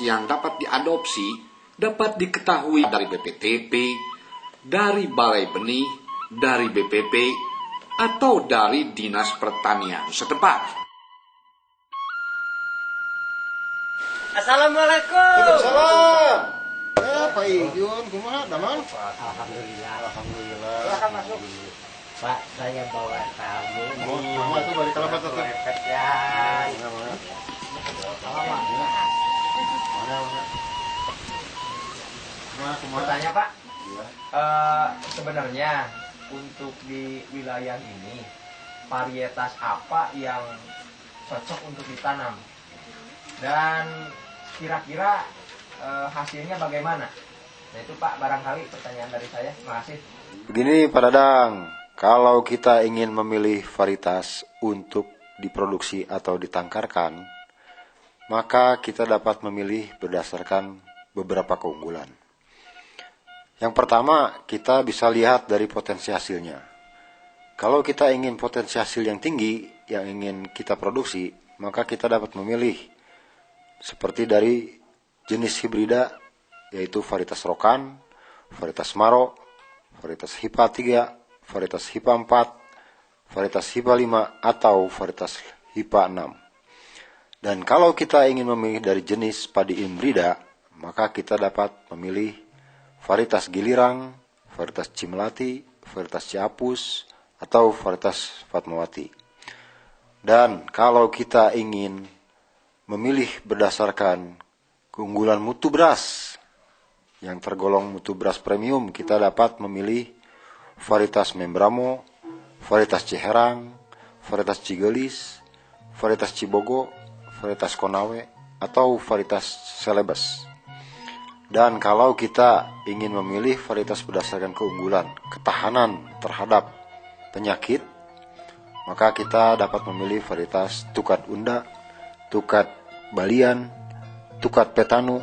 yang dapat diadopsi dapat diketahui dari BPTP, dari Balai Benih, dari BPP, atau dari Dinas Pertanian setempat. Assalamualaikum. Waalaikumsalam. Pak Iyun, kumaha daman? Alhamdulillah. Alhamdulillah. Silakan masuk. Pak, saya bawa tamu. Mama itu balik kelapa tuh. Repet ya. Mana? Mau tanya Pak, Iya. sebenarnya untuk di wilayah ini varietas apa yang cocok untuk ditanam dan kira-kira hasilnya bagaimana? Nah itu Pak barangkali pertanyaan dari saya. Terima kasih. Begini Pak Dadang, kalau kita ingin memilih varietas untuk diproduksi atau ditangkarkan, maka kita dapat memilih berdasarkan beberapa keunggulan. Yang pertama, kita bisa lihat dari potensi hasilnya. Kalau kita ingin potensi hasil yang tinggi, yang ingin kita produksi, maka kita dapat memilih seperti dari jenis hibrida, yaitu varietas Rokan, varietas Maro, varietas HIPA 3, varietas HIPA 4, varietas HIPA 5, atau varietas HIPA 6. Dan kalau kita ingin memilih dari jenis padi hibrida, maka kita dapat memilih varietas Gilirang, varietas Cimelati, varietas Ciapus, atau varietas Fatmawati. Dan kalau kita ingin memilih berdasarkan keunggulan mutu beras yang tergolong mutu beras premium, kita dapat memilih varietas Membramo, varietas Ciherang, varietas Cigelis, varietas Cibogo, varietas Konawe, atau varietas Celebes. Dan kalau kita ingin memilih varietas berdasarkan keunggulan, ketahanan terhadap penyakit, maka kita dapat memilih varietas Tukat Unda, Tukat Balian, Tukat Petanu.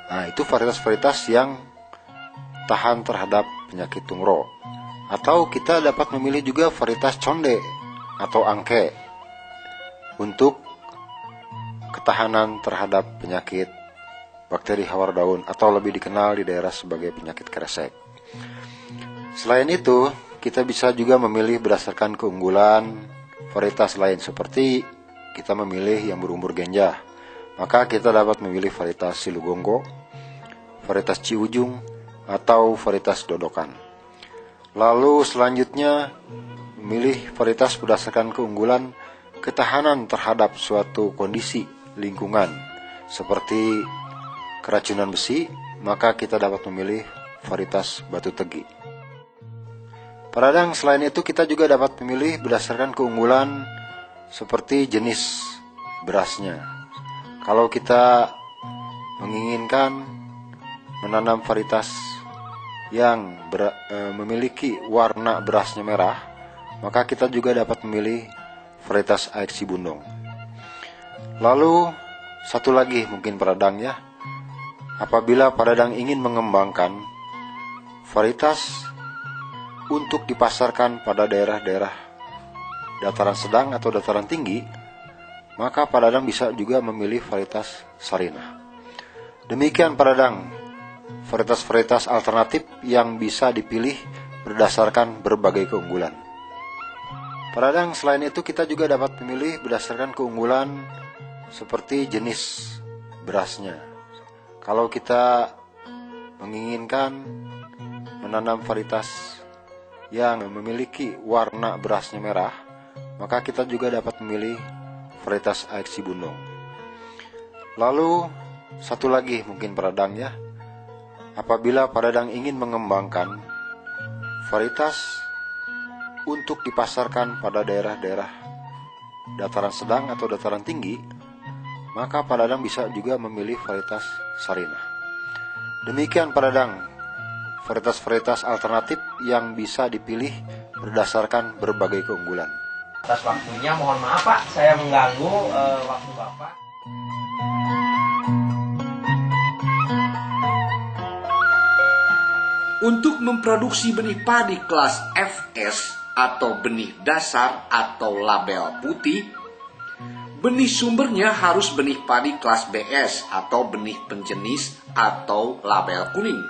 Nah, itu varietas-varietas yang tahan terhadap penyakit tungro. Atau kita dapat memilih juga varietas Conde atau Angke untuk ketahanan terhadap penyakit bakteri hawar daun atau lebih dikenal di daerah sebagai penyakit kresek. Selain itu, kita bisa juga memilih berdasarkan keunggulan varietas lain seperti kita memilih yang berumur genjah, maka kita dapat memilih varietas Silugonggo, varietas Ciujung, atau varietas Dodokan. Lalu selanjutnya memilih varietas berdasarkan keunggulan ketahanan terhadap suatu kondisi lingkungan seperti keracunan besi, maka kita dapat memilih varietas Batu Tegi. Pada Dadang, selain itu kita juga dapat memilih berdasarkan keunggulan seperti jenis berasnya. Kalau kita menginginkan menanam varietas yang memiliki warna berasnya merah, maka kita juga dapat memilih varietas AXI Bundong. Lalu satu lagi mungkin Pak Dadang ya, apabila Pak Dadang ingin mengembangkan varietas untuk dipasarkan pada daerah-daerah dataran sedang atau dataran tinggi, maka Pak Dadang bisa juga memilih varietas Sarinah. Demikian Pak Dadang, varietas-varietas alternatif yang bisa dipilih berdasarkan berbagai keunggulan. Pak Dadang, selain itu kita juga dapat memilih berdasarkan keunggulan seperti jenis berasnya. Kalau kita menginginkan menanam varietas yang memiliki warna berasnya merah, maka kita juga dapat memilih varietas AXI Bundong. Lalu satu lagi mungkin Pak Dadang ya, apabila Pak Dadang ingin mengembangkan varietas untuk dipasarkan pada daerah-daerah dataran sedang atau dataran tinggi, maka Pak Dadang bisa juga memilih varietas Sarinah. Demikian Pak Dadang, varietas-varietas alternatif yang bisa dipilih berdasarkan berbagai keunggulan. Atas waktunya mohon maaf Pak, saya mengganggu waktu Bapak. Untuk memproduksi benih padi kelas FS atau benih dasar atau label putih, Benih sumbernya harus benih padi kelas BS atau benih penjenis atau label kuning.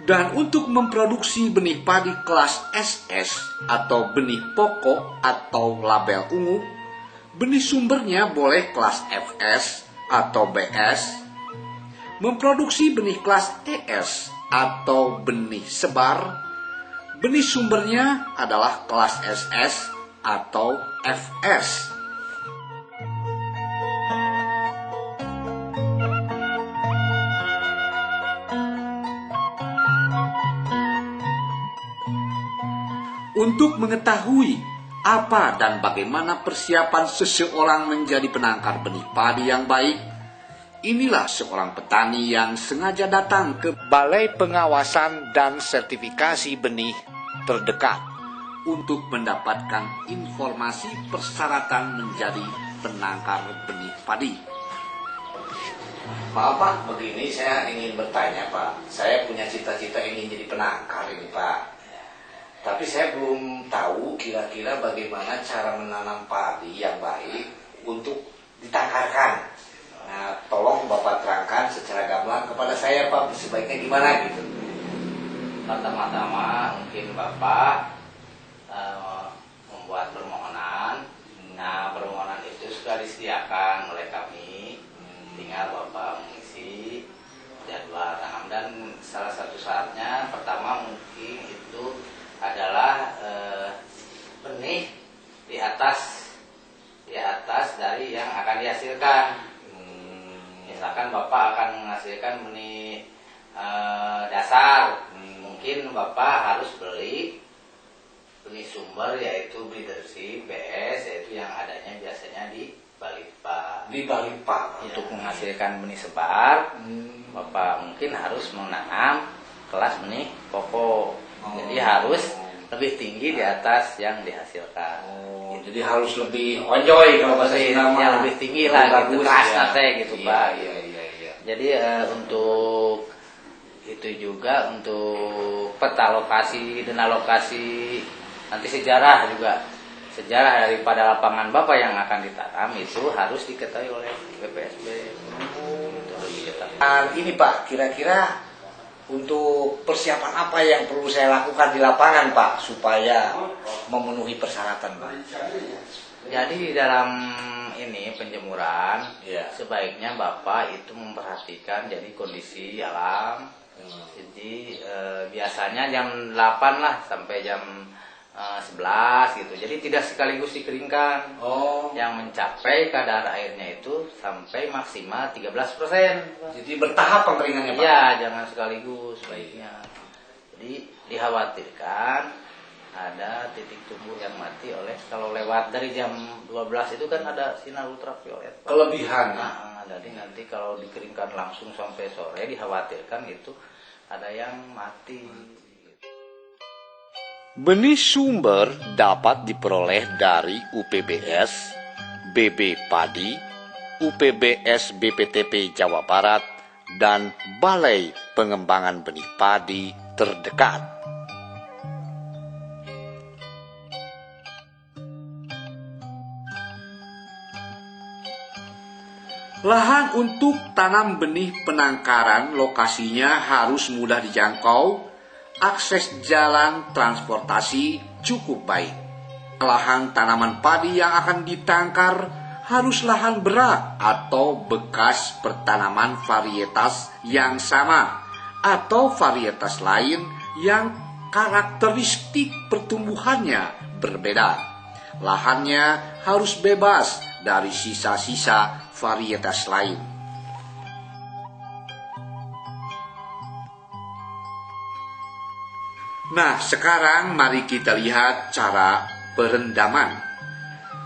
Dan untuk memproduksi benih padi kelas SS atau benih pokok atau label ungu, benih sumbernya boleh kelas FS atau BS. Memproduksi benih kelas ES atau benih sebar, benih sumbernya adalah kelas SS atau FS. Untuk mengetahui apa dan bagaimana persiapan seseorang menjadi penangkar benih padi yang baik, inilah seorang petani yang sengaja datang ke Balai Pengawasan dan Sertifikasi Benih terdekat untuk mendapatkan informasi persyaratan menjadi penangkar benih padi. Pak, begini saya ingin bertanya, Pak. Saya punya cita-cita ingin jadi penangkar ini, Pak. Tapi saya belum tahu kira-kira bagaimana cara menanam padi yang baik untuk ditangkarkan. Nah, tolong Bapak terangkan secara gamblang kepada saya, Pak, sebaiknya gimana gitu. Pertama-tama mungkin Bapak membuat permohonan. Nah, permohonan itu sudah disediakan oleh kami. Tinggal Bapak mengisi jadwal tanam, dan salah satu syaratnya pertama mungkin itu adalah benih di atas dari yang akan dihasilkan. Misalkan Bapak akan menghasilkan benih dasar, mungkin Bapak harus beli benih sumber, yaitu breederseed BS, yaitu yang adanya biasanya di Balikpa. Di Balikpa Untuk menghasilkan benih sebar, Bapak mungkin harus menanam kelas benih pokok. Jadi harus lebih tinggi di atas yang dihasilkan. Jadi harus lebih onjoy kalau bahasa Sunda, yang lebih tinggi lah gitu, kelasnya gitu, Pak. Iya. Jadi untuk itu juga untuk peta lokasi dan alokasi nanti sejarah daripada lapangan Bapak yang akan ditanam itu harus diketahui oleh BPSB. Ini Pak, kira-kira untuk persiapan apa yang perlu saya lakukan di lapangan, Pak, supaya memenuhi persyaratan, Pak? Jadi dalam ini penjemuran, Ya. sebaiknya Bapak itu memperhatikan jadi kondisi alam. Jadi biasanya jam 8 lah sampai jam 11 gitu. Jadi tidak sekaligus dikeringkan. Yang mencapai kadar airnya itu sampai maksimal 13%. Jadi bertahap pengeringannya, Pak? Iya, jangan sekaligus baiknya. Jadi dikhawatirkan ada titik tumbuh yang mati oleh kalau lewat dari jam 12 itu kan ada sinar ultraviolet, Pak. Kelebihan. Nah, jadi nanti kalau dikeringkan langsung sampai sore dikhawatirkan itu ada yang mati. Benih sumber dapat diperoleh dari UPBS, BB Padi, UPBS BPTP Jawa Barat, dan Balai Pengembangan Benih Padi terdekat. Lahan untuk tanam benih penangkaran lokasinya harus mudah dijangkau, akses jalan transportasi cukup baik. Lahan tanaman padi yang akan ditangkar harus lahan berat atau bekas pertanaman varietas yang sama atau varietas lain yang karakteristik pertumbuhannya berbeda. Lahannya harus bebas dari sisa-sisa varietas lain. Nah, sekarang mari kita lihat cara perendaman.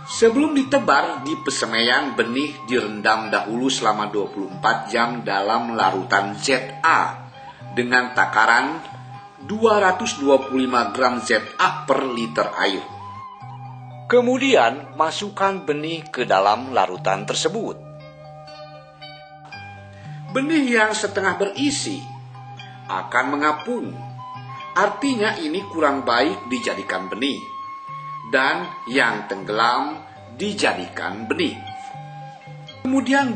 Sebelum ditebar di pesemaian, benih direndam dahulu selama 24 jam dalam larutan ZA dengan takaran 225 gram ZA per liter air. Kemudian masukkan benih ke dalam larutan tersebut. Benih yang setengah berisi akan mengapung. Artinya ini kurang baik dijadikan benih, dan yang tenggelam dijadikan benih. Kemudian